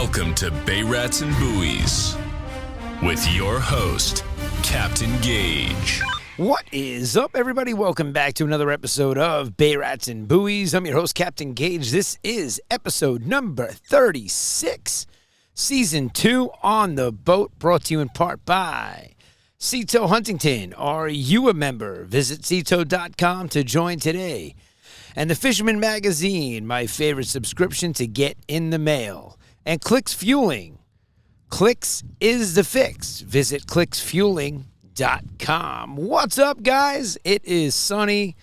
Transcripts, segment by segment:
Welcome to Bay Rats and Buoys with your host, Captain Gaige. What is up, everybody? Welcome back to another episode of Bay Rats and Buoys. I'm your host, Captain Gaige. This is episode number 36, Season 2 on the boat, brought to you in part by Cito Huntington. Are you a member? Visit Cito.com to join today. And the Fisherman Magazine, my favorite subscription to get in the mail. And Clicks Fueling. Clicks is the fix. Visit clicksfueling.com. What's up, guys? It is sunny.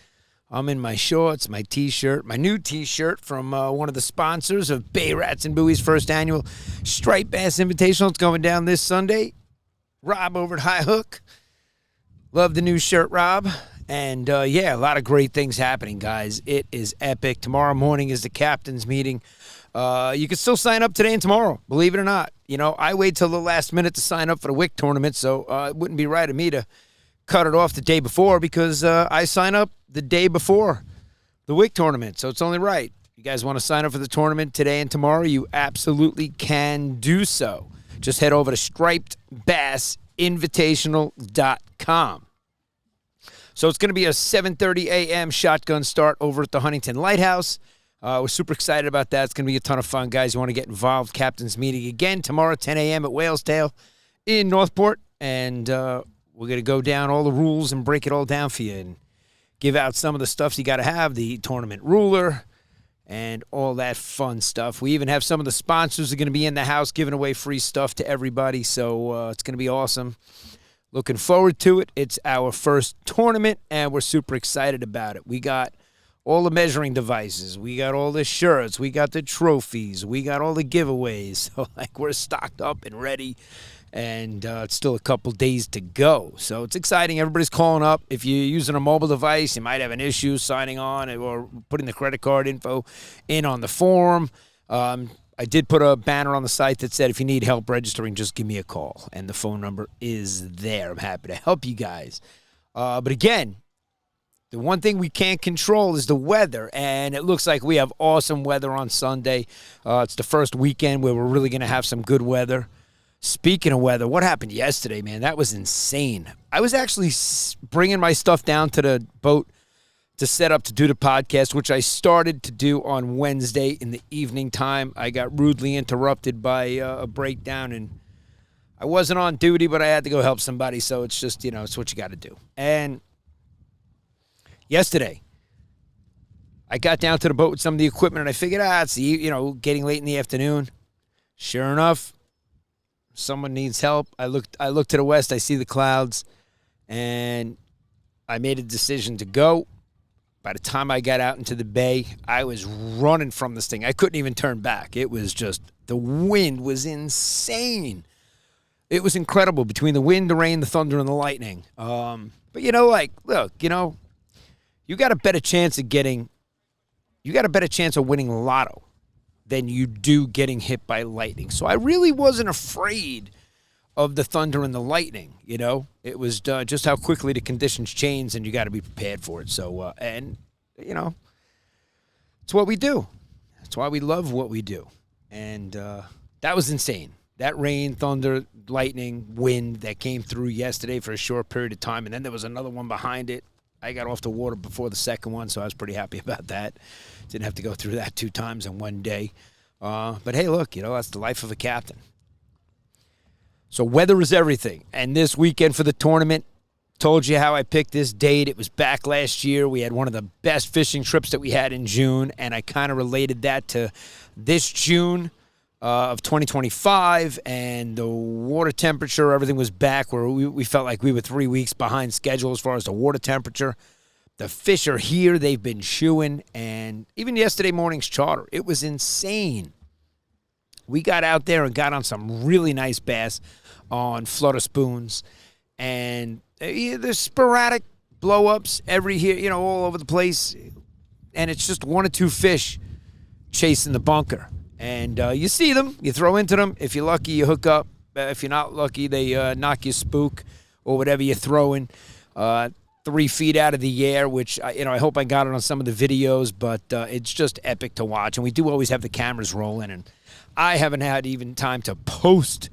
I'm in my shorts, my t-shirt, my new t-shirt from one of the sponsors of Bay Rats and Buoys' first annual Striped Bass Invitational. It's going down this Sunday. Rob over at High Hook. Love the new shirt, Rob. And, yeah, a lot of great things happening, guys. It is epic. Tomorrow morning is the captain's meeting. You can still sign up today and tomorrow, believe it or not. You know, I wait till the last minute to sign up for the WIC tournament, so it wouldn't be right of me to cut it off the day before because I sign up the day before the WIC tournament, so it's only right. You guys want to sign up for the tournament today and tomorrow, you absolutely can do so. Just head over to stripedbassinvitational.com. So it's going to be a 7:30 a.m. shotgun start over at the Huntington Lighthouse. We're super excited about that. It's going to be a ton of fun, guys. You want to get involved. Captain's meeting again tomorrow, 10 a.m. at Whalestail in Northport. And we're going to go down all the rules and break it all down for you and give out some of the stuff you got to have, the tournament ruler and all that fun stuff. We even have some of the sponsors are going to be in the house giving away free stuff to everybody. So it's going to be awesome. Looking forward to it. It's our first tournament, and we're super excited about it. We got all the measuring devices. We got all the shirts. We got the trophies. We got all the giveaways. So, we're stocked up and ready, and it's still a couple days to go. So it's exciting. Everybody's calling up. If you're using a mobile device, you might have an issue signing on or putting the credit card info in on the form. I did put a banner on the site that said if you need help registering, just give me a call. And the phone number is there. I'm happy to help you guys. But again, the one thing we can't control is the weather, and it looks like we have awesome weather on Sunday. It's the first weekend where we're really going to have some good weather. Speaking of weather, what happened yesterday, man? That was insane. I was actually bringing my stuff down to the boat to set up to do the podcast, which I started to do on Wednesday in the evening time. I got rudely interrupted by a breakdown, and I wasn't on duty, but I had to go help somebody, so it's just, it's what you got to do. And yesterday, I got down to the boat with some of the equipment, and I figured, it's getting late in the afternoon. Sure enough, someone needs help. I look to the west, I see the clouds, and I made a decision to go. By the time I got out into the bay, I was running from this thing. I couldn't even turn back. It was just, the wind was insane. It was incredible between the wind, the rain, the thunder, and the lightning. But, look, you got a better chance of winning lotto than you do getting hit by lightning. So I really wasn't afraid of the thunder and the lightning, It was just how quickly the conditions change, and you got to be prepared for it. So, it's what we do. That's why we love what we do. And that was insane. That rain, thunder, lightning, wind that came through yesterday for a short period of time, and then there was another one behind it. I got off the water before the second one, so I was pretty happy about that. Didn't have to go through that 2 times in one day. But, hey, look, that's the life of a captain. So weather is everything. And this weekend for the tournament, told you how I picked this date. It was back last year. We had one of the best fishing trips that we had in June, and I kind of related that to this June of 2025, and the water temperature, everything was back where we felt like we were 3 weeks behind schedule as far as the water temperature. The fish are here. They've been chewing, and even yesterday morning's charter, it was insane. We got out there and got on some really nice bass on flutter spoons. And there's sporadic blow-ups all over the place. And it's just 1 or 2 fish chasing the bunker. And you see them. You throw into them. If you're lucky, you hook up. If you're not lucky, they knock you spook or whatever you're throwing. 3 feet out of the air, which, I hope I got it on some of the videos, but it's just epic to watch. And we do always have the cameras rolling, and I haven't had even time to post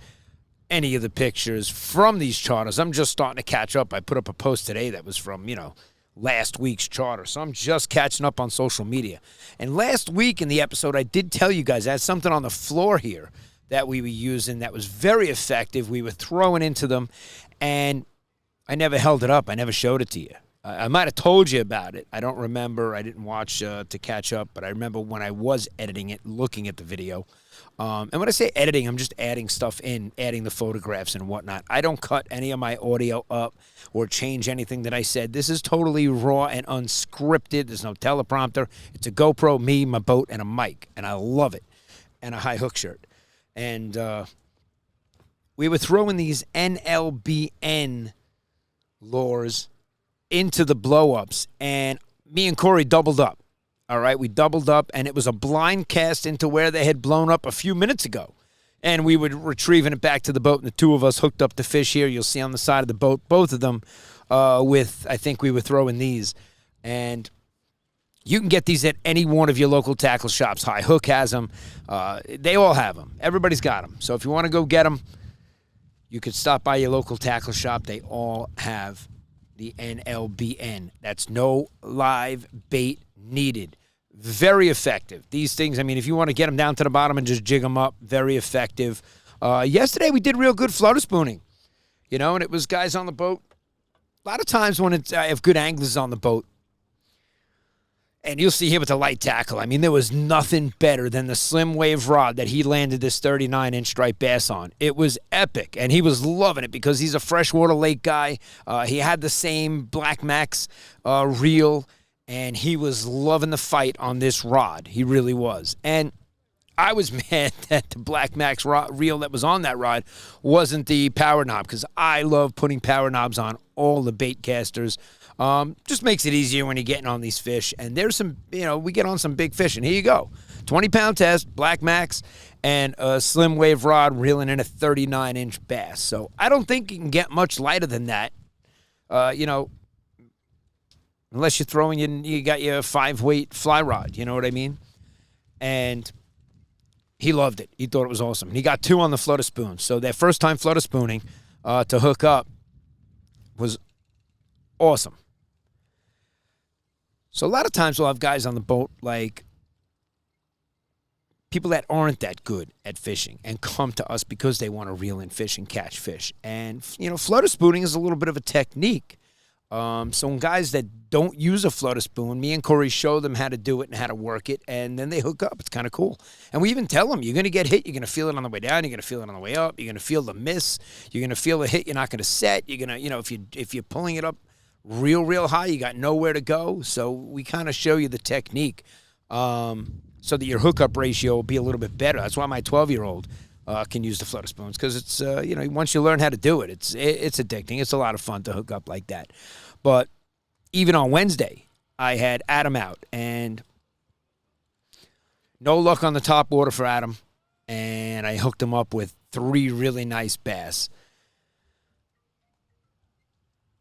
any of the pictures from these charters. I'm just starting to catch up. I put up a post today that was from, last week's charter. So I'm just catching up on social media. And last week in the episode, I did tell you guys I had something on the floor here that we were using that was very effective. We were throwing into them, and I never held it up. I never showed it to you. I might have told you about it. I don't remember. I didn't watch to catch up, but I remember when I was editing it, looking at the video. And when I say editing, I'm just adding stuff in, adding the photographs and whatnot. I don't cut any of my audio up or change anything that I said. This is totally raw and unscripted. There's no teleprompter. It's a GoPro, me, my boat, and a mic, and I love it, and a high hook shirt. And we were throwing these NLBN lures into the blow-ups, and me and Kory doubled up. All right, we doubled up, and it was a blind cast into where they had blown up a few minutes ago. And we were retrieving it back to the boat, and the two of us hooked up the fish here. You'll see on the side of the boat, both of them with, I think we were throwing these. And you can get these at any one of your local tackle shops. High Hook has them. They all have them. Everybody's got them. So if you want to go get them, you could stop by your local tackle shop. They all have the NLBN. That's no live bait needed. Very effective. These things, if you want to get them down to the bottom and just jig them up, very effective. Yesterday we did real good flutter spooning, and it was guys on the boat. A lot of times when I have good anglers on the boat, and you'll see here with the light tackle, there was nothing better than the slim wave rod that he landed this 39-inch striped bass on. It was epic, and he was loving it because he's a freshwater lake guy. He had the same Black Max reel, and he was loving the fight on this rod. He really was. And I was mad that the Black Max reel that was on that rod wasn't the power knob, because I love putting power knobs on all the bait casters. Just makes it easier when you're getting on these fish. And there's some, we get on some big fish, and here you go. 20-pound test, Black Max, and a slim wave rod reeling in a 39-inch bass. So I don't think you can get much lighter than that, unless you're throwing you got your 5-weight fly rod, you know what I mean? And he loved it. He thought it was awesome. And he got 2 on the flutter spoon. So their first time flutter spooning to hook up was awesome. So a lot of times we'll have guys on the boat, like people that aren't that good at fishing, and come to us because they want to reel in fish and catch fish. And, flutter spooning is a little bit of a technique. So when guys that don't use a flutter spoon, me and Kory show them how to do it and how to work it, and then they hook up. It's kind of cool. And we even tell them, you're going to get hit. You're going to feel it on the way down. You're going to feel it on the way up. You're going to feel the miss. You're going to feel the hit. You're not going to set. You're going to, if you're pulling it up real high, you got nowhere to go. So we kind of show you the technique so that your hookup ratio will be a little bit better. That's why my 12-year-old can use the flutter spoons, because it's, once you learn how to do it, it's addicting. It's a lot of fun to hook up like that. But even on Wednesday, I had Adam out, and no luck on the top water for Adam, and I hooked him up with 3 really nice bass.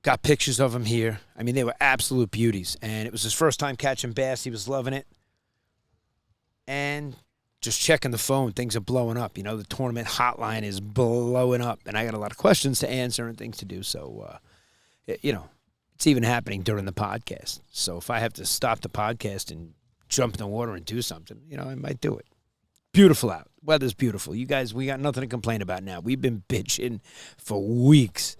Got pictures of him here. They were absolute beauties, and it was his first time catching bass. He was loving it. And just checking the phone, things are blowing up. The tournament hotline is blowing up, and I got a lot of questions to answer and things to do. So, it's even happening during the podcast. So if I have to stop the podcast and jump in the water and do something, I might do it. Beautiful out. Weather's beautiful. You guys, we got nothing to complain about now. We've been bitching for weeks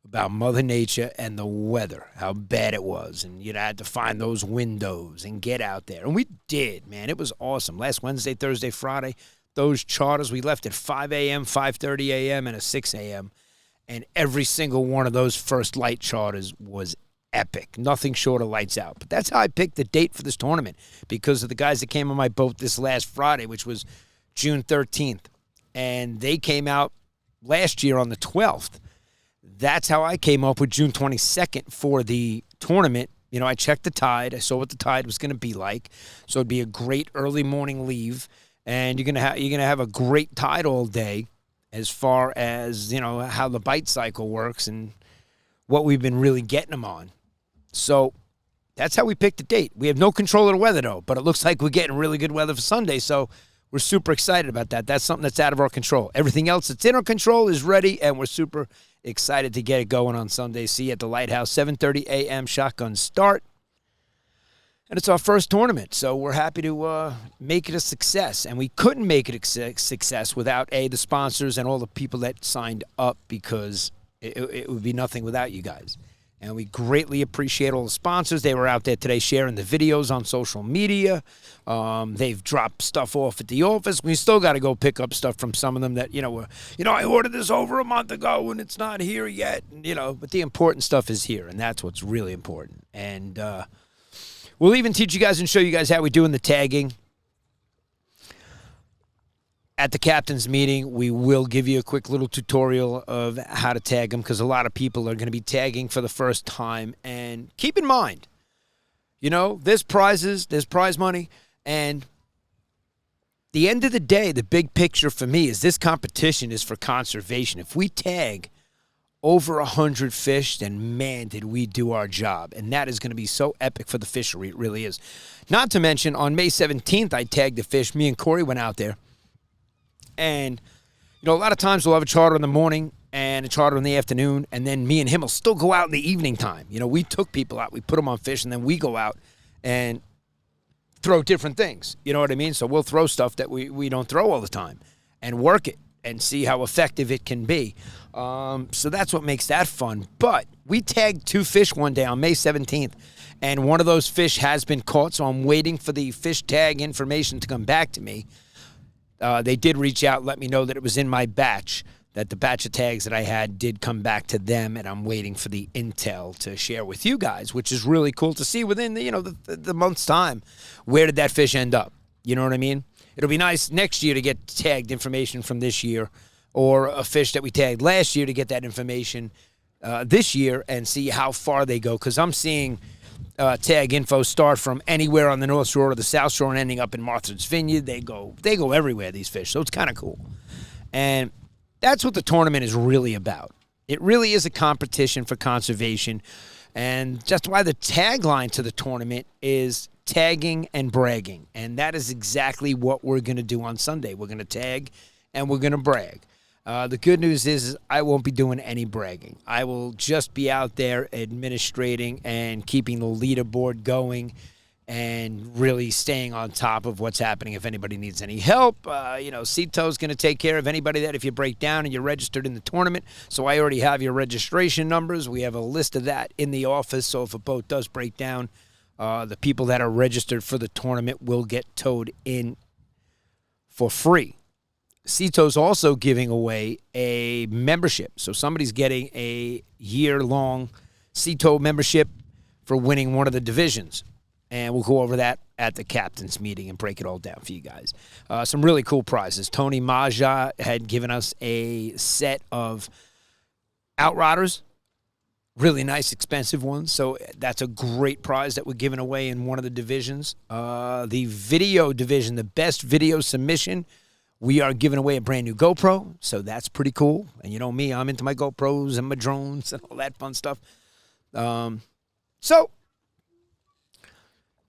about Mother Nature and the weather, how bad it was. And you had to find those windows and get out there. And we did, man. It was awesome. Last Wednesday, Thursday, Friday, those charters, we left at 5 a.m., 5:30 a.m., and a 6 a.m., and every single one of those first light charters was epic. Nothing short of lights out. But that's how I picked the date for this tournament, because of the guys that came on my boat this last Friday, which was June 13th. And they came out last year on the 12th. That's how I came up with June 22nd for the tournament. I checked the tide. I saw what the tide was going to be like. So it'd be a great early morning leave. And you're gonna have a great tide all day, as far as, how the bite cycle works and what we've been really getting them on. So that's how we picked the date. We have no control of the weather, though, but it looks like we're getting really good weather for Sunday, so we're super excited about that. That's something that's out of our control. Everything else that's in our control is ready, and we're super excited to get it going on Sunday. See you at the Lighthouse, 7:30 a.m. shotgun start. And it's our first tournament, so we're happy to make it a success. And we couldn't make it a success without, the sponsors and all the people that signed up, because it would be nothing without you guys. And we greatly appreciate all the sponsors. They were out there today sharing the videos on social media. They've dropped stuff off at the office. We still got to go pick up stuff from some of them that, I ordered this over a month ago and it's not here yet. And, but the important stuff is here, and that's what's really important. And we'll even teach you guys and show you guys how we do in the tagging. At the captain's meeting, we will give you a quick little tutorial of how to tag them, because a lot of people are going to be tagging for the first time. And keep in mind, there's prizes, there's prize money, and the end of the day, the big picture for me is this competition is for conservation. If we tag over 100 fish, then man, did we do our job. And that is going to be so epic for the fishery. It really is. Not to mention, on May 17th, I tagged the fish. Me and Kory went out there. And, a lot of times we'll have a charter in the morning and a charter in the afternoon, and then me and him will still go out in the evening time. We took people out, we put them on fish, and then we go out and throw different things. You know what I mean? So we'll throw stuff that we don't throw all the time and work it and see how effective it can be. So that's what makes that fun. But we tagged 2 fish one day on May 17th, and one of those fish has been caught, so I'm waiting for the fish tag information to come back to me. They did reach out and let me know that it was in my batch, that the batch of tags that I had did come back to them, and I'm waiting for the intel to share with you guys, which is really cool to see within the month's time. Where did that fish end up? You know what I mean? It'll be nice next year to get tagged information from this year, or a fish that we tagged last year to get that information this year and see how far they go, because I'm seeing tag info start from anywhere on the North Shore or the South Shore and ending up in Martha's Vineyard. They go everywhere, these fish, so it's kind of cool. And that's what the tournament is really about. It really is a competition for conservation, and just why the tagline to the tournament is tagging and bragging, and that is exactly what we're going to do on Sunday. We're going to tag and we're going to brag. The good news is I won't be doing any bragging. I will just be out there administrating and keeping the leaderboard going and really staying on top of what's happening. If anybody needs any help, Cito's going to take care of anybody that if you break down and you're registered in the tournament. So I already have your registration numbers. We have a list of that in the office. So if a boat does break down, the people that are registered for the tournament will get towed in for free. Cito's also giving away a membership. So somebody's getting a year-long Cito membership for winning one of the divisions. And we'll go over that at the captain's meeting and break it all down for you guys. Some really cool prizes. Tony Maja had given us a set of Outriders. Really nice, expensive ones. So that's a great prize that we're giving away in one of the divisions. The video division, the best video submission, we are giving away a brand new GoPro, so that's pretty cool. And you know me, I'm into my GoPros and my drones and all that fun stuff. So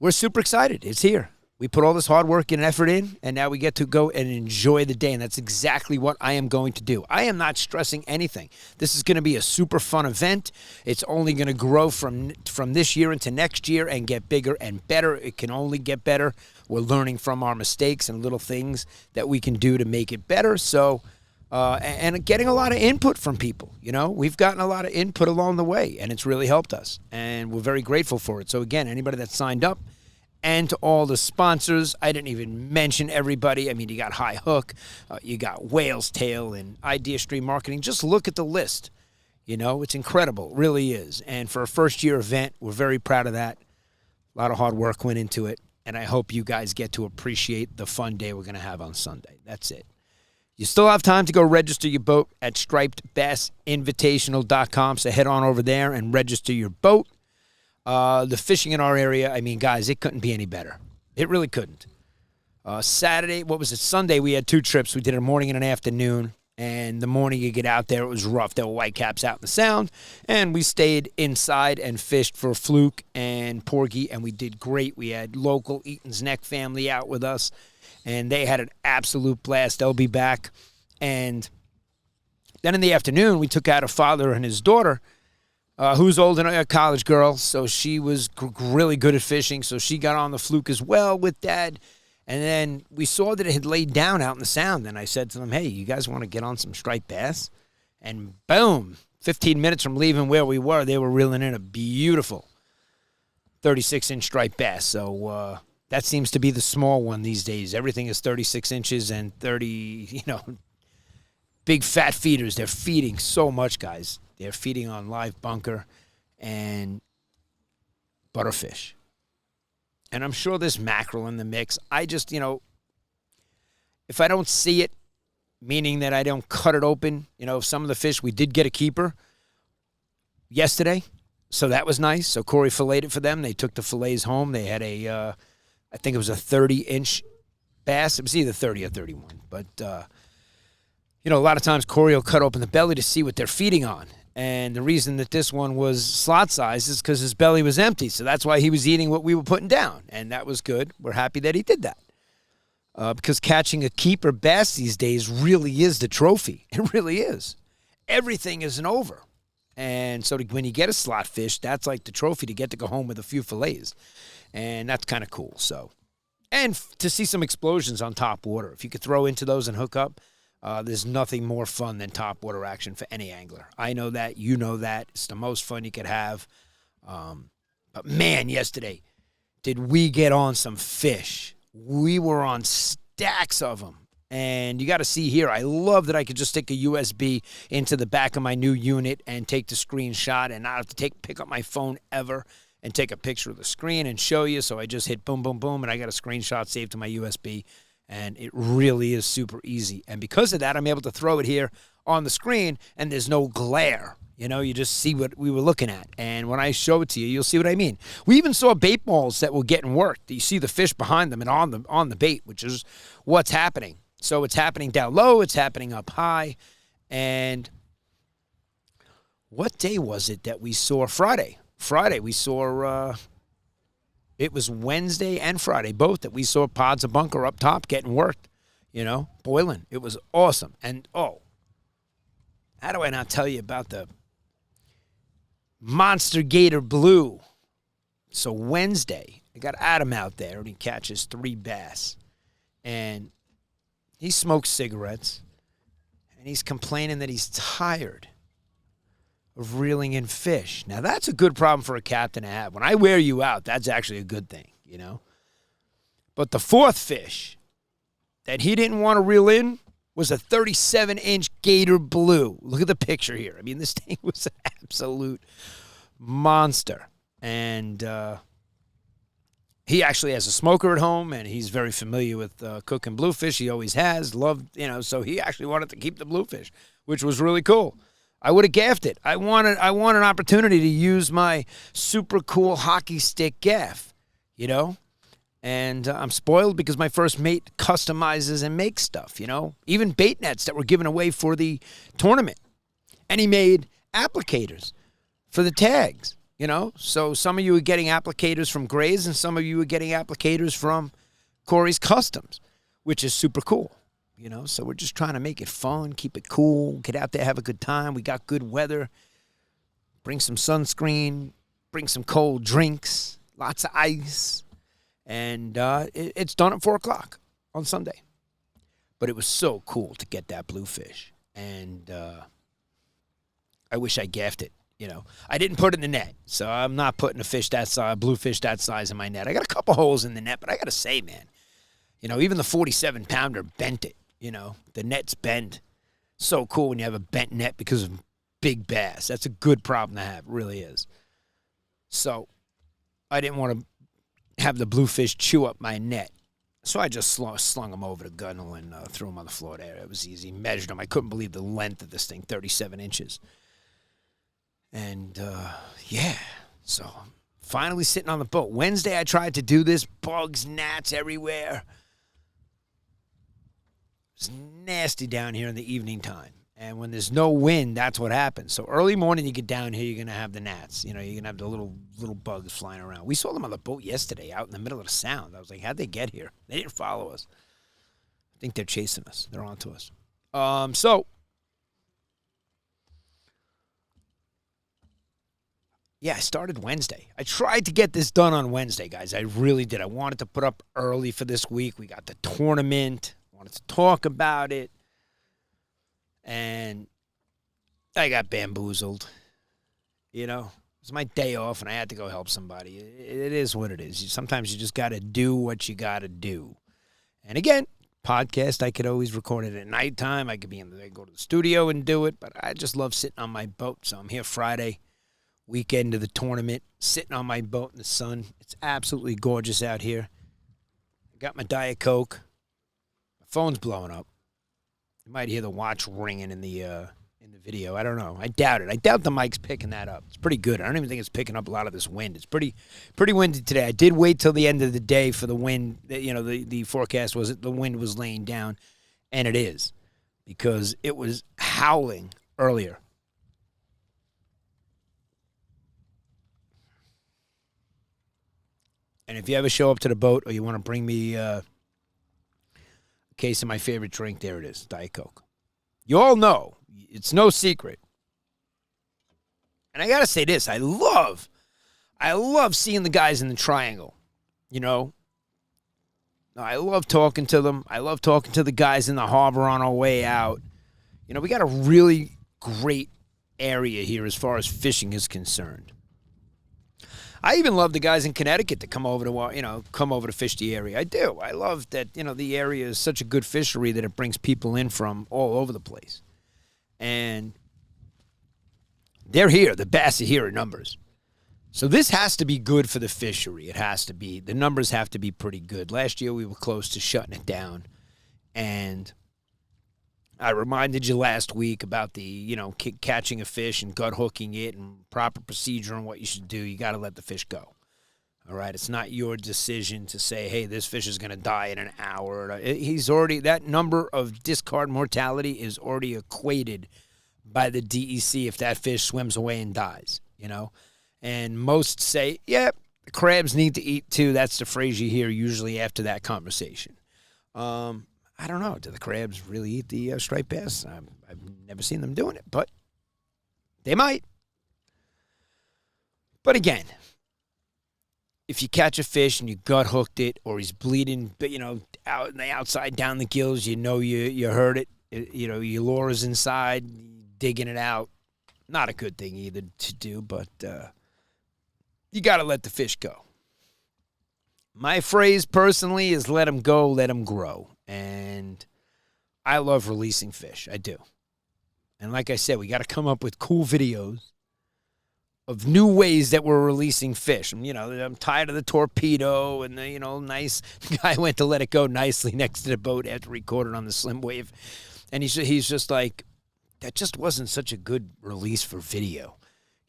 we're super excited. It's here. We put all this hard work and effort in, and now we get to go and enjoy the day, and that's exactly what I am going to do. I am not stressing anything. This is going to be a super fun event. It's only going to grow from this year into next year and get bigger and better. It can only get better. We're learning from our mistakes and little things that we can do to make it better. So, and getting a lot of input from people. We've gotten a lot of input along the way, and it's really helped us, and we're very grateful for it. So again, anybody that signed up, and to all the sponsors, I didn't even mention everybody. I mean, you got High Hook, you got Whale's Tail, and Idea Stream Marketing. Just look at the list. It's incredible. It really is. And for a first-year event, we're very proud of that. A lot of hard work went into it, and I hope you guys get to appreciate the fun day we're going to have on Sunday. That's it. You still have time to go register your boat at stripedbassinvitational.com, so head on over there and register your boat. The fishing in our area, I mean, guys, it couldn't be any better. It really couldn't. Sunday, we had 2 trips. We did a morning and an afternoon, and the morning you get out there, it was rough. There were whitecaps out in the sound, and we stayed inside and fished for fluke and porgy, and we did great. We had local Eaton's Neck family out with us, and they had an absolute blast. They'll be back. And then in the afternoon, we took out a father and his daughter, who's old and a college girl, so she was really good at fishing, so she got on the fluke as well with Dad. And then we saw that it had laid down out in the Sound, and I said to them, hey, you guys want to get on some striped bass? And boom, 15 minutes from leaving where we were, they were reeling in a beautiful 36-inch striped bass. So that seems to be the small one these days. Everything is 36 inches and 30, big fat feeders. They're feeding so much, guys. They're feeding on live bunker and butterfish. And I'm sure there's mackerel in the mix. I just, if I don't see it, meaning that I don't cut it open, some of the fish, we did get a keeper yesterday, so that was nice. So Kory filleted it for them. They took the fillets home. They had I think it was a 30-inch bass. It was either 30 or 31. But, a lot of times Kory will cut open the belly to see what they're feeding on. And the reason that this one was slot size is because his belly was empty. So that's why he was eating what we were putting down. And that was good. We're happy that he did that. Because catching a keeper bass these days really is the trophy. It really is. Everything isn't over. And so when you get a slot fish, that's like the trophy to get to go home with a few fillets. And that's kind of cool. So, and to see some explosions on top water. If you could throw into those and hook up, there's nothing more fun than top water action for any angler. I know that. You know that. It's the most fun you could have. But, man, yesterday, did we get on some fish. We were on stacks of them. And you got to see here, I love that I could just stick a USB into the back of my new unit and take the screenshot and not have to pick up my phone ever and take a picture of the screen and show you. So I just hit boom, boom, boom, and I got a screenshot saved to my USB. And it really is super easy. And because of that, I'm able to throw it here on the screen, and there's no glare. You just see what we were looking at. And when I show it to you, you'll see what I mean. We even saw bait balls that were getting worked. You see the fish behind them and on the bait, which is what's happening. So it's happening down low. It's happening up high. And what day was it that we saw? Friday. We saw... It was Wednesday and Friday, both, that we saw pods of bunker up top getting worked, boiling. It was awesome. And, how do I not tell you about the monster gator blue? So Wednesday, I got Adam out there, and he catches 3 bass. And he smokes cigarettes, and he's complaining that he's tired of reeling in fish. Now, that's a good problem for a captain to have. When I wear you out, that's actually a good thing, But the 4th fish that he didn't want to reel in was a 37-inch gator blue. Look at the picture here. I mean, this thing was an absolute monster. And he actually has a smoker at home, and he's very familiar with cooking bluefish. He always has. Loved, so he actually wanted to keep the bluefish, which was really cool. I would have gaffed it. I want an opportunity to use my super cool hockey stick gaff, And I'm spoiled because my first mate customizes and makes stuff, Even bait nets that were given away for the tournament. And he made applicators for the tags, So some of you are getting applicators from Gray's, and some of you are getting applicators from Kory's Kustoms, which is super cool. So we're just trying to make it fun, keep it cool, get out there, have a good time. We got good weather. Bring some sunscreen, bring some cold drinks, lots of ice. And it's done at 4 o'clock on Sunday. But it was so cool to get that bluefish. And I wish I gaffed it, I didn't put it in the net, so I'm not putting a bluefish that size in my net. I got a couple holes in the net, but I got to say, man, even the 47-pounder bent it. The net's bent. So cool when you have a bent net because of big bass. That's a good problem to have. It really is. So I didn't want to have the bluefish chew up my net. So I just slung them over the gunnel and threw them on the floor there. It was easy. Measured them. I couldn't believe the length of this thing, 37 inches. And, so finally sitting on the boat. Wednesday I tried to do this. Bugs, gnats everywhere. It's nasty down here in the evening time. And when there's no wind, that's what happens. So early morning you get down here, you're going to have the gnats. You're going to have the little bugs flying around. We saw them on the boat yesterday out in the middle of the Sound. I was like, how'd they get here? They didn't follow us. think they're chasing us. They're onto us. So, yeah, I started Wednesday. I tried to get this done on Wednesday, guys. I really did. I wanted to put up early for this week. We got the tournament. Wanted to talk about it. And I got bamboozled. You know, it was my day off, and I had to go help somebody. It is what it is. Sometimes you just got to do what you got to do. And again, podcast, I could always record it at nighttime. I could go to the studio and do it, but I just love sitting on my boat. So I'm here Friday, weekend of the tournament, sitting on my boat in the sun. It's absolutely gorgeous out here. I got my Diet Coke. My phone's blowing up. You might hear the watch ringing in the video. I don't know. I doubt it. I doubt the mic's picking that up. It's pretty good. I don't even think it's picking up a lot of this wind. It's pretty windy today. I did wait till the end of the day for the wind. You know, the forecast was that the wind was laying down, and it is, because it was howling earlier. And if you ever show up to the boat or you want to bring me a case of my favorite drink, there it is, Diet Coke. You all know. It's no secret. And I got to say this. I love seeing the guys in the triangle, you know. I love talking to them. I love talking to the guys in the harbor on our way out. You know, we got a really great area here as far as fishing is concerned. I even love the guys in Connecticut to come over to fish the area. I do. I love that, you know, the area is such a good fishery that it brings people in from all over the place. And they're here. The bass are here in numbers. So this has to be good for the fishery. It has to be. The numbers have to be pretty good. Last year we were close to shutting it down. And I reminded you last week about the, you know, catching a fish and gut hooking it and proper procedure on what you should do. You got to let the fish go. All right? It's not your decision to say, hey, this fish is going to die in an hour. That number of discard mortality is already equated by the DEC if that fish swims away and dies, you know? And most say, yeah, the crabs need to eat too. That's the phrase you hear usually after that conversation. I don't know. Do the crabs really eat the striped bass? I've never seen them doing it, but they might. But again, if you catch a fish and you gut hooked it, or he's bleeding, you know, out in the outside down the gills, you know you heard it. You know, your lure is inside, digging it out. Not a good thing either to do, but you got to let the fish go. My phrase personally is let them go, let them grow. And I love releasing fish. I do. And like I said, we got to come up with cool videos of new ways that we're releasing fish. And, you know, I'm tired of the torpedo and the, you know, nice guy went to let it go nicely next to the boat after recording on the Slim Wave. And he's just like, that just wasn't such a good release for video,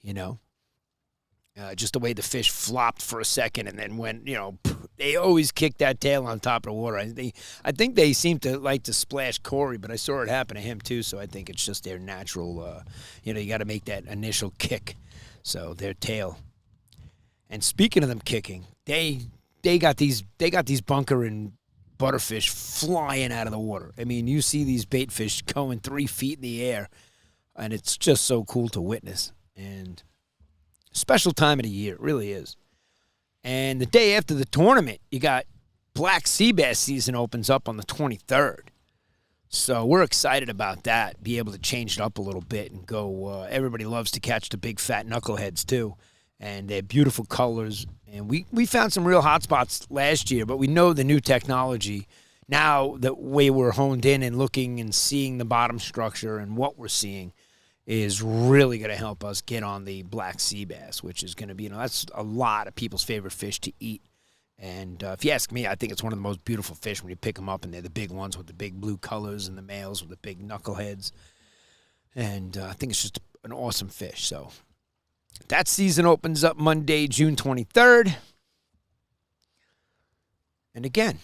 you know. Just the way the fish flopped for a second and then went, you know, they always kick that tail on top of the water. I think they seem to like to splash Kory, but I saw it happen to him too, so I think it's just their natural, you know, you got to make that initial kick, so their tail. And speaking of them kicking, they got these bunker and butterfish flying out of the water. I mean, you see these bait fish going 3 feet in the air, and it's just so cool to witness. And special time of the year, it really is. And the day after the tournament, you got black sea bass season opens up on the 23rd. So we're excited about that, be able to change it up a little bit and go. Everybody loves to catch the big fat knuckleheads too, and they're beautiful colors. And we found some real hot spots last year, but we know the new technology now, the way we're honed in and looking and seeing the bottom structure and what we're seeing is really going to help us get on the black sea bass, which is going to be, you know, that's a lot of people's favorite fish to eat. And if you ask me, I think it's one of the most beautiful fish when you pick them up, and they're the big ones with the big blue colors and the males with the big knuckleheads. And I think it's just an awesome fish. So that season opens up Monday, June 23rd. And again,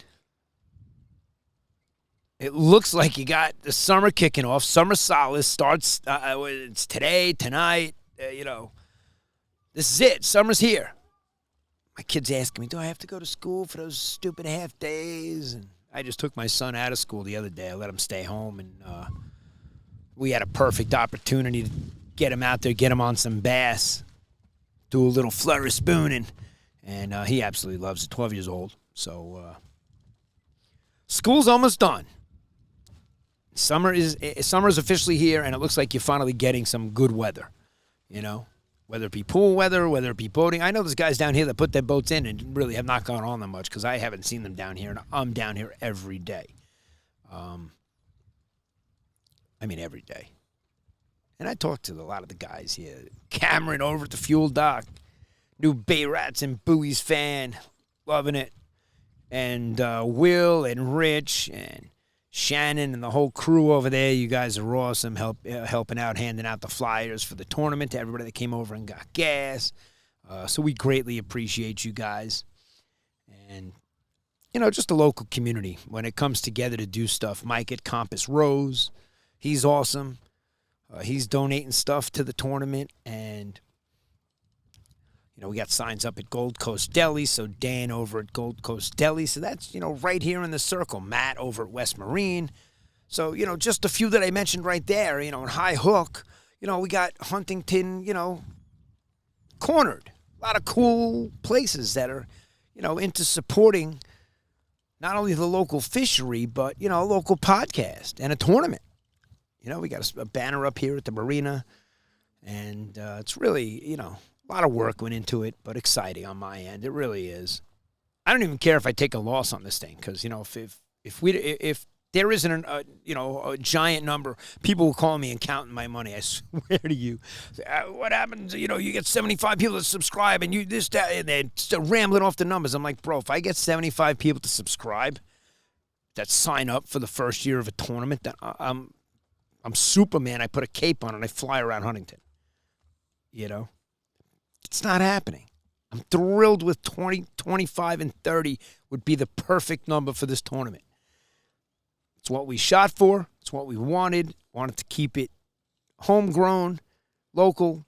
it looks like you got the summer kicking off. Summer solace starts, it's today, tonight, you know. This is it. Summer's here. My kid's asking me, do I have to go to school for those stupid half days? And I just took my son out of school the other day. I let him stay home, and we had a perfect opportunity to get him out there, get him on some bass, do a little flutter spooning, and he absolutely loves it. 12 years old. So school's almost done. Summer is officially here, and it looks like you're finally getting some good weather, you know, whether it be pool weather, whether it be boating. I know there's guys down here that put their boats in and really have not gone on them much because I haven't seen them down here, and I'm down here every day. Every day. And I talked to a lot of the guys here. Cameron over at the Fuel Dock, new Bay Rats and Buoys fan, loving it. And Will and Rich and Shannon and the whole crew over there. You guys are awesome, helping out, handing out the flyers for the tournament to everybody that came over and got gas. So we greatly appreciate you guys. And, you know, just the local community when it comes together to do stuff. Mike at Compass Rose, he's awesome. He's donating stuff to the tournament. And, you know, we got signs up at Gold Coast Deli, so Dan over at Gold Coast Deli. So that's, you know, right here in the circle. Matt over at West Marine. So, you know, just a few that I mentioned right there, you know, in High Hook, you know, we got Huntington, you know, cornered. A lot of cool places that are, you know, into supporting not only the local fishery, but, you know, a local podcast and a tournament. You know, we got a banner up here at the marina, and it's really, you know, a lot of work went into it, but exciting on my end. It really is. I don't even care if I take a loss on this thing because, you know, if there isn't a giant number, people will call me and counting my money. I swear to you. What happens? You know, you get 75 people to subscribe and you this, that, and they're still rambling off the numbers. I'm like, bro, if I get 75 people to subscribe that sign up for the first year of a tournament, then I'm Superman. I put a cape on and I fly around Huntington. You know? It's not happening. I'm thrilled with 20, 25, and 30 would be the perfect number for this tournament. It's what we shot for. It's what we wanted. Wanted to keep it homegrown, local.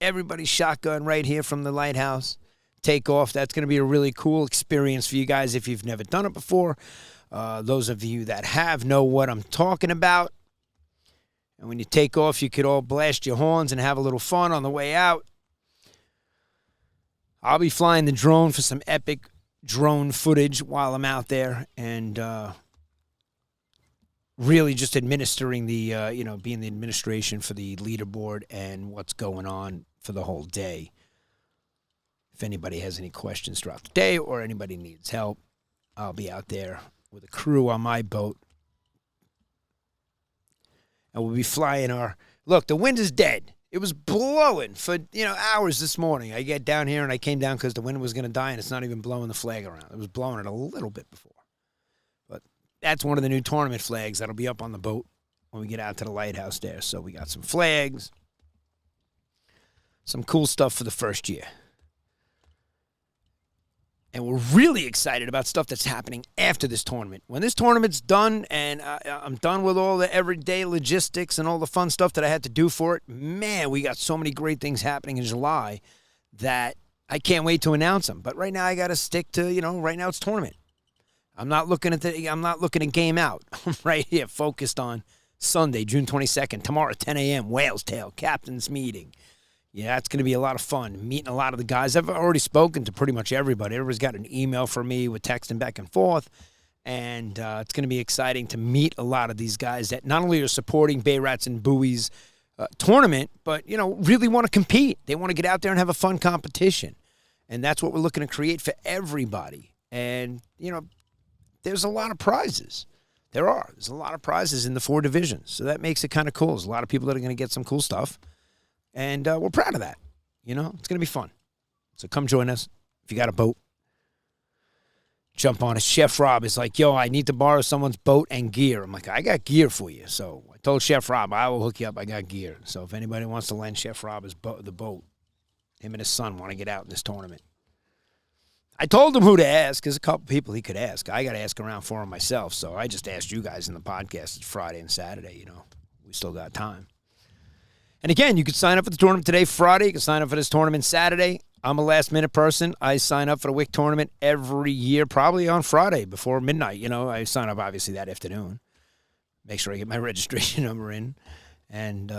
Everybody's shotgun right here from the lighthouse. Take off. That's going to be a really cool experience for you guys if you've never done it before. Those of you that have know what I'm talking about. And when you take off, you could all blast your horns and have a little fun on the way out. I'll be flying the drone for some epic drone footage while I'm out there and really just administering the, being the administration for the leaderboard and what's going on for the whole day. If anybody has any questions throughout the day or anybody needs help, I'll be out there with a crew on my boat. And we'll be flying look, the wind is dead. It was blowing for, hours this morning. I get down here and I came down because the wind was going to die and it's not even blowing the flag around. It was blowing it a little bit before. But that's one of the new tournament flags that'll be up on the boat when we get out to the lighthouse there. So we got some flags, some cool stuff for the first year. And we're really excited about stuff that's happening after this tournament. When this tournament's done and I'm done with all the everyday logistics and all the fun stuff that I had to do for it, man, we got so many great things happening in July that I can't wait to announce them. But right now I got to stick to, right now it's tournament. I'm not looking at game out. I'm right here focused on Sunday, June 22nd, tomorrow at 10 a.m., Whale's Tail, captain's meeting. Yeah, it's going to be a lot of fun, meeting a lot of the guys. I've already spoken to pretty much everybody. Everybody's got an email from me with texting back and forth, and it's going to be exciting to meet a lot of these guys that not only are supporting Bay Rats and Buoys tournament, but, really want to compete. They want to get out there and have a fun competition, and that's what we're looking to create for everybody. And, there's a lot of prizes. There's a lot of prizes in the 4 divisions, so that makes it kind of cool. There's a lot of people that are going to get some cool stuff. And we're proud of that. It's going to be fun. So come join us. If you got a boat, jump on it. Chef Rob is like, yo, I need to borrow someone's boat and gear. I'm like, I got gear for you. So I told Chef Rob, I will hook you up. I got gear. So if anybody wants to lend Chef Rob the boat, him and his son want to get out in this tournament. I told him who to ask. There's a couple people he could ask. I got to ask around for him myself. So I just asked you guys in the podcast. It's Friday and Saturday, We still got time. And again, you can sign up for the tournament today, Friday. You can sign up for this tournament Saturday. I'm a last-minute person. I sign up for the WIC tournament every year, probably on Friday before midnight. I sign up, obviously, that afternoon. Make sure I get my registration number in. And,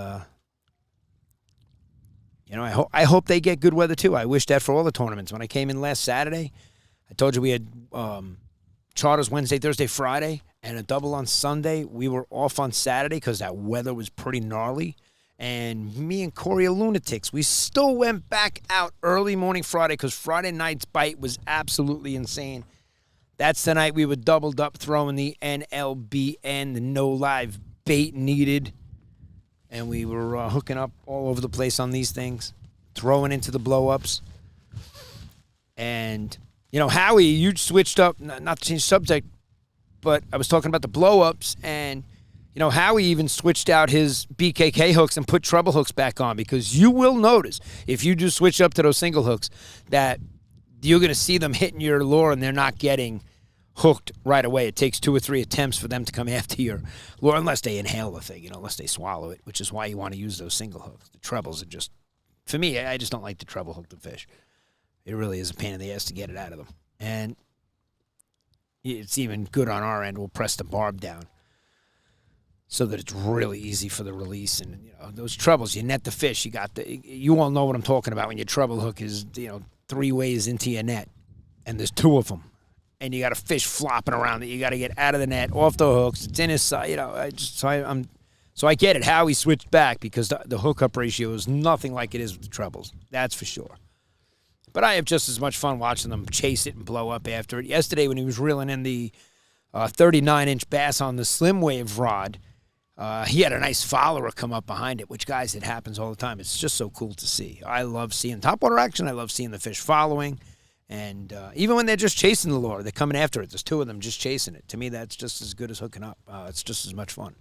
I hope they get good weather, too. I wish that for all the tournaments. When I came in last Saturday, I told you we had charters Wednesday, Thursday, Friday, and a double on Sunday. We were off on Saturday because that weather was pretty gnarly. And me and Kory are lunatics. We still went back out early morning Friday because Friday night's bite was absolutely insane. That's the night we were doubled up throwing the NLBN, the no live bait needed. And we were hooking up all over the place on these things, throwing into the blow-ups. And, Howie, you switched up, not to change subject, but I was talking about the blow-ups, and, Howie even switched out his BKK hooks and put treble hooks back on, because you will notice, if you do switch up to those single hooks, that you're going to see them hitting your lure and they're not getting hooked right away. It takes 2 or 3 attempts for them to come after your lure, unless they inhale the thing, unless they swallow it, which is why you want to use those single hooks. The trebles are just, for me, I just don't like to treble hook the fish. It really is a pain in the ass to get it out of them. And it's even good on our end. We'll press the barb down so that it's really easy for the release. And, those trebles, you net the fish. You all know what I'm talking about when your treble hook is, 3 ways into your net, and there's 2 of them. And you got a fish flopping around that you got to get out of the net, off the hooks. It's in his side, So I get it how he switched back, because the hookup ratio is nothing like it is with the trebles. That's for sure. But I have just as much fun watching them chase it and blow up after it. Yesterday when he was reeling in the 39-inch bass on the Slim Wave rod, he had a nice follower come up behind it, which, guys, it happens all the time. It's just so cool to see. I love seeing topwater action. I love seeing the fish following. And even when they're just chasing the lure, they're coming after it. There's 2 of them just chasing it. To me, that's just as good as hooking up. It's just as much fun.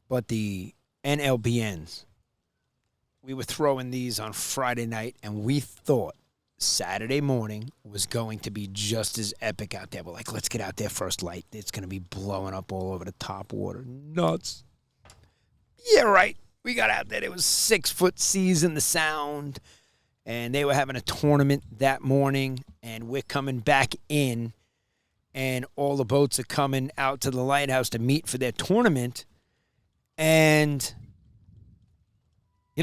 But the NLBNs, we were throwing these on Friday night, and we thought Saturday morning was going to be just as epic out there. We're like, let's get out there first light. It's going to be blowing up all over the top water. Nuts. Yeah, right. We got out there. There was 6-foot seas in the Sound, and they were having a tournament that morning, and we're coming back in, and all the boats are coming out to the lighthouse to meet for their tournament. And,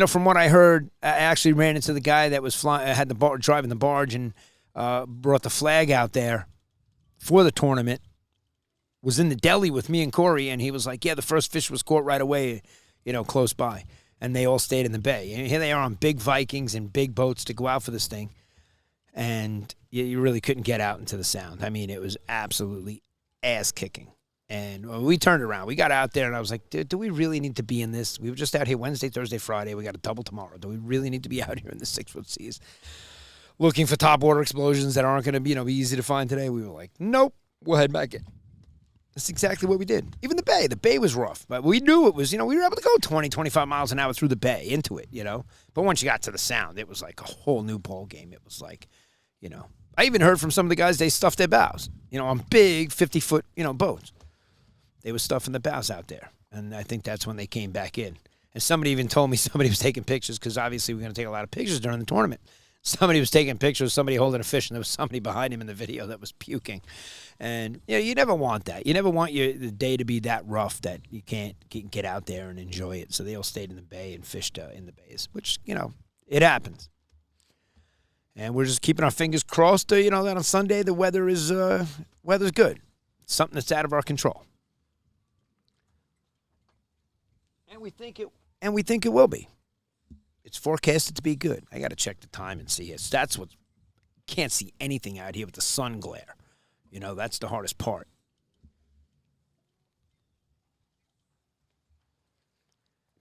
from what I heard, I actually ran into the guy that was driving the barge and brought the flag out there for the tournament, was in the deli with me and Kory, and he was like, yeah, the first fish was caught right away, close by. And they all stayed in the bay. And here they are on big Vikings and big boats to go out for this thing. And you really couldn't get out into the Sound. I mean, it was absolutely ass-kicking. And we turned around. We got out there, and I was like, do we really need to be in this? We were just out here Wednesday, Thursday, Friday. We got a double tomorrow. Do we really need to be out here in the 6-foot seas looking for top water explosions that aren't going to be easy to find today? We were like, nope, we'll head back in. That's exactly what we did. Even the bay. The bay was rough. But we knew it was, we were able to go 20, 25 miles an hour through the bay into it, But once you got to the Sound, it was like a whole new ball game. It was like, I even heard from some of the guys, they stuffed their bows, on big 50-foot, boats. They were stuffing the bows out there. And I think that's when they came back in. And somebody even told me somebody was taking pictures, because obviously we're going to take a lot of pictures during the tournament. Somebody was taking pictures, somebody holding a fish, and there was somebody behind him in the video that was puking. And, you never want that. You never want the day to be that rough that you can't get out there and enjoy it. So they all stayed in the bay and fished in the bays, which, it happens. And we're just keeping our fingers crossed, that on Sunday the weather's good. It's something that's out of our control. And we think it will be. It's forecasted to be good. I got to check the time and see it. That's what, can't see anything out here with the sun glare. That's the hardest part.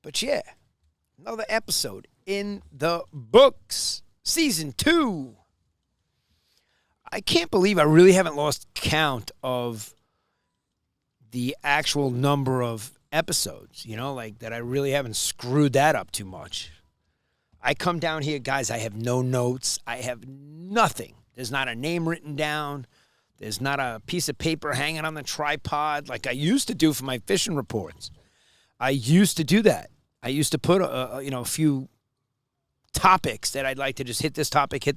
But yeah, another episode in the books. Season 2. I can't believe I really haven't lost count of the actual number of episodes, that I really haven't screwed that up too much. I come down here, guys, I have no notes. I have nothing. There's not a name written down. There's not a piece of paper hanging on the tripod like I used to do for my fishing reports. I used to do that. I used to put a few topics that I'd like to just hit this topic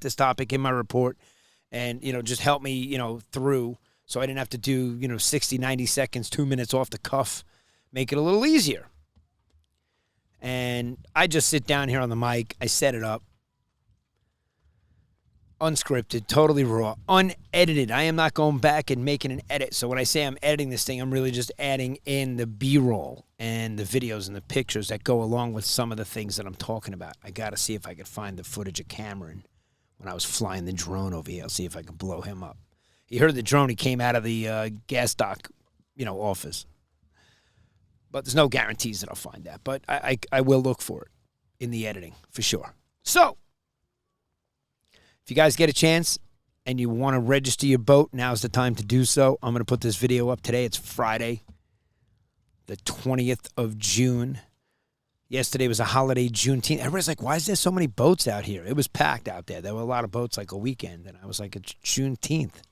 in my report, and just help me through, so I didn't have to do 60, 90 seconds, 2 minutes off the cuff, make it a little easier. And I just sit down here on the mic, I set it up, unscripted, totally raw, unedited. I am not going back and making an edit. So when I say I'm editing this thing, I'm really just adding in the B-roll and the videos and the pictures that go along with some of the things that I'm talking about. I got to see if I could find the footage of Cameron when I was flying the drone over here. I'll see if I can blow him up. He heard the drone. He came out of the gas dock, office. But there's no guarantees that I'll find that. But I will look for it in the editing for sure. So, if you guys get a chance and you want to register your boat, now's the time to do so. I'm going to put this video up today. It's Friday, the 20th of June. Yesterday was a holiday, Juneteenth. Everybody's like, why is there so many boats out here? It was packed out there. There were a lot of boats like a weekend. And I was like, it's Juneteenth.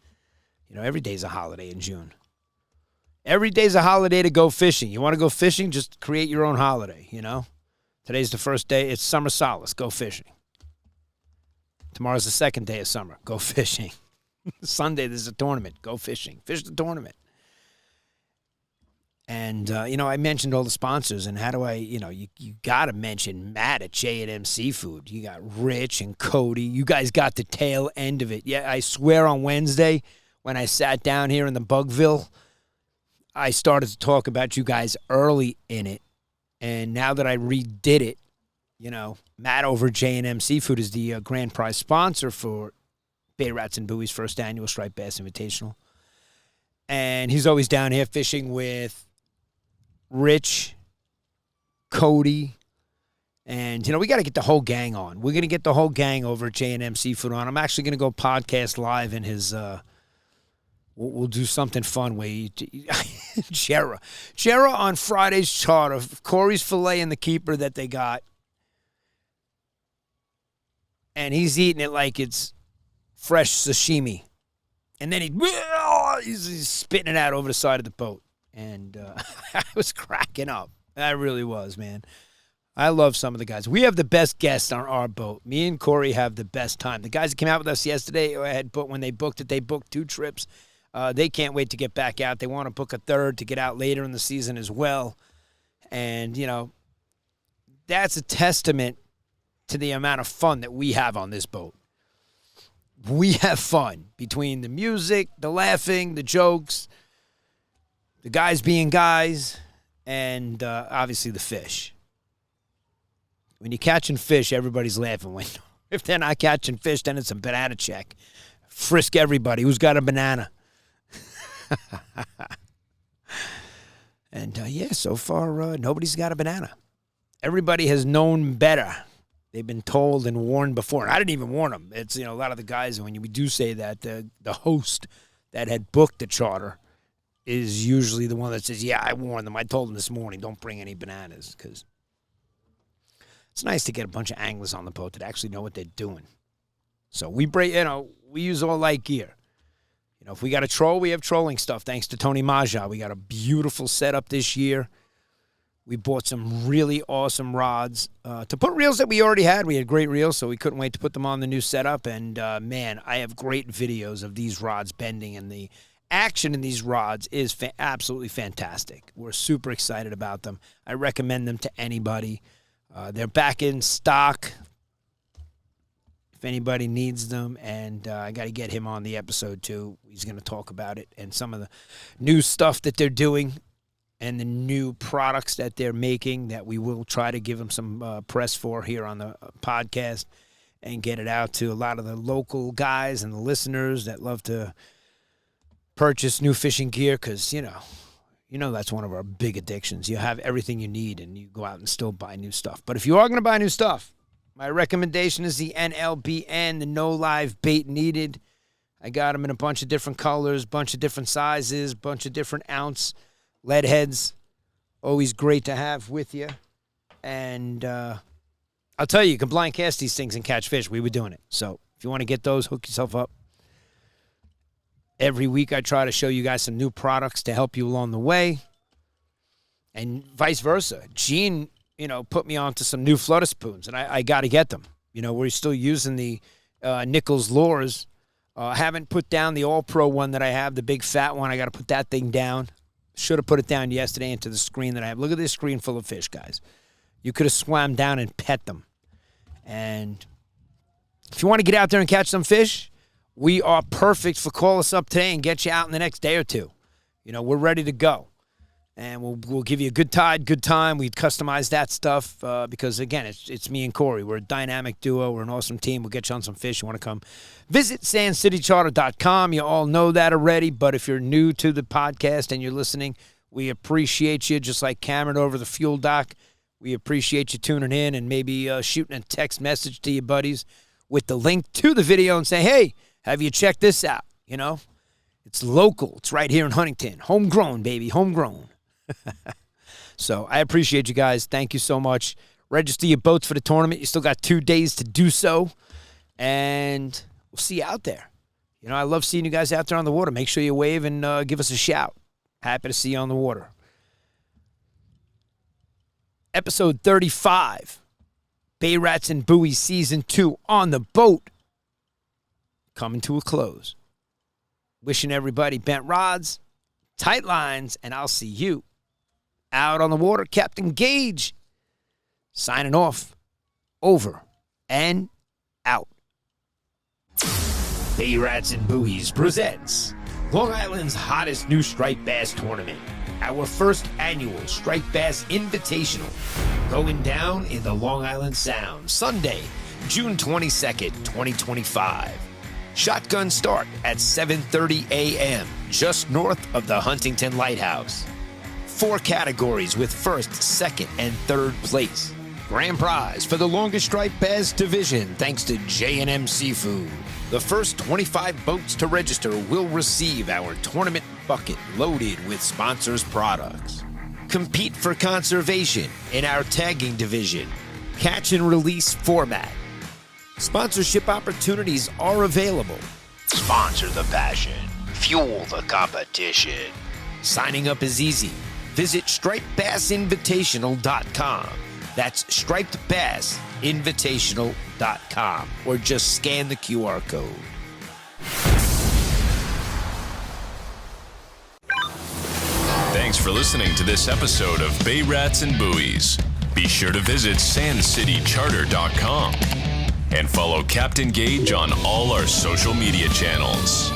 Every day's a holiday in June. Every day's a holiday to go fishing. You want to go fishing? Just create your own holiday, Today's the first day. It's summer solace. Go fishing. Tomorrow's the second day of summer. Go fishing. Sunday, there's a tournament. Go fishing. Fish the tournament. And, I mentioned all the sponsors, and how do I, you got to mention Matt at J&M Seafood. You got Rich and Cody. You guys got the tail end of it. Yeah, I swear on Wednesday when I sat down here in the Bugville, I started to talk about you guys early in it. And now that I redid it, Matt over at J&M Seafood is the grand prize sponsor for Bay Rats and Buoys' first annual Striped Bass Invitational. And he's always down here fishing with Rich, Cody, and, we got to get the whole gang on. We're going to get the whole gang over at J&M Seafood on. I'm actually going to go podcast live in his, we'll do something fun where Jera on Friday's charter, Kory's filet and the keeper that they got. And he's eating it like it's fresh sashimi. And then he's spitting it out over the side of the boat. And I was cracking up. I really was, man. I love some of the guys. We have the best guests on our boat. Me and Kory have the best time. The guys that came out with us yesterday, when they booked it, they booked 2 trips. They can't wait to get back out. They want to book a third to get out later in the season as well. And, that's a testament to the amount of fun that we have on this boat. We have fun between the music, the laughing, the jokes, the guys being guys, and obviously the fish. When you're catching fish, everybody's laughing. If they're not catching fish, then it's a banana check. Frisk everybody. Who's got a banana? And, so far, nobody's got a banana. Everybody has known better. They've been told and warned before. And I didn't even warn them. It's, a lot of the guys, when we do say that, the host that had booked the charter is usually the one that says, yeah, I warned them. I told them this morning, don't bring any bananas. Because it's nice to get a bunch of anglers on the boat that actually know what they're doing. So we use all light gear. If we got a troll, we have trolling stuff. Thanks to Tony Maja. We got a beautiful setup this year. We bought some really awesome rods to put reels that we already had. We had great reels, so we couldn't wait to put them on the new setup. And, man, I have great videos of these rods bending, and the action in these rods is absolutely fantastic. We're super excited about them. I recommend them to anybody. They're back in stock if anybody needs them, and I got to get him on the episode, too. He's going to talk about it and some of the new stuff that they're doing and the new products that they're making that we will try to give them some press for here on the podcast and get it out to a lot of the local guys and the listeners that love to purchase new fishing gear because, that's one of our big addictions. You have everything you need and you go out and still buy new stuff. But if you are going to buy new stuff, my recommendation is the NLBN, the No Live Bait Needed. I got them in a bunch of different colors, bunch of different sizes, bunch of different ounce lead heads. Always great to have with you. And I'll tell you can blind cast these things and catch fish. We were doing it. So if you want to get those, hook yourself up. Every week I try to show you guys some new products to help you along the way. And vice versa. Gene put me onto some new flutter spoons, and I got to get them. We're still using the Nichols lures. Haven't put down the All-Pro one that I have, the big fat one. I got to put that thing down. Should have put it down yesterday into the screen that I have. Look at this screen full of fish, guys. You could have swam down and pet them. And if you want to get out there and catch some fish, we are perfect for call us up today and get you out in the next day or two. We're ready to go. And we'll give you a good tide, good time. We customize that stuff because, again, it's me and Kory. We're a dynamic duo. We're an awesome team. We'll get you on some fish. You want to come visit sandcitycharter.com. You all know that already. But if you're new to the podcast and you're listening, we appreciate you. Just like Cameron over the fuel dock, we appreciate you tuning in and maybe shooting a text message to your buddies with the link to the video and say, hey, have you checked this out? It's local. It's right here in Huntington. Homegrown, baby. Homegrown. So I appreciate you guys. Thank you so much. Register your boats for the tournament. You still got 2 days to do so. And we'll see you out there. I love seeing you guys out there on the water. Make sure you wave and give us a shout. Happy to see you on the water. Episode 35. Bay Rats and Buoys Season 2 on the boat. Coming to a close. Wishing everybody bent rods, tight lines, and I'll see you out on the water. Captain Gaige signing off. Over and out. Bay Rats and Buoys presents Long Island's hottest new striped bass tournament. Our first annual Striped Bass Invitational. Going down in the Long Island Sound. Sunday, June 22nd, 2025. Shotgun start at 7:30 a.m. just north of the Huntington Lighthouse. 4 categories with first, second, and third place. Grand prize for the longest striped bass division thanks to J&M Seafood. The first 25 boats to register will receive our tournament bucket loaded with sponsors' products. Compete for conservation in our tagging division. Catch and release format. Sponsorship opportunities are available. Sponsor the passion. Fuel the competition. Signing up is easy. Visit stripedbassinvitational.com. That's stripedbassinvitational.com. Or just scan the QR code. Thanks for listening to this episode of Bay Rats and Buoys. Be sure to visit sandcitycharter.com and follow Captain Gaige on all our social media channels.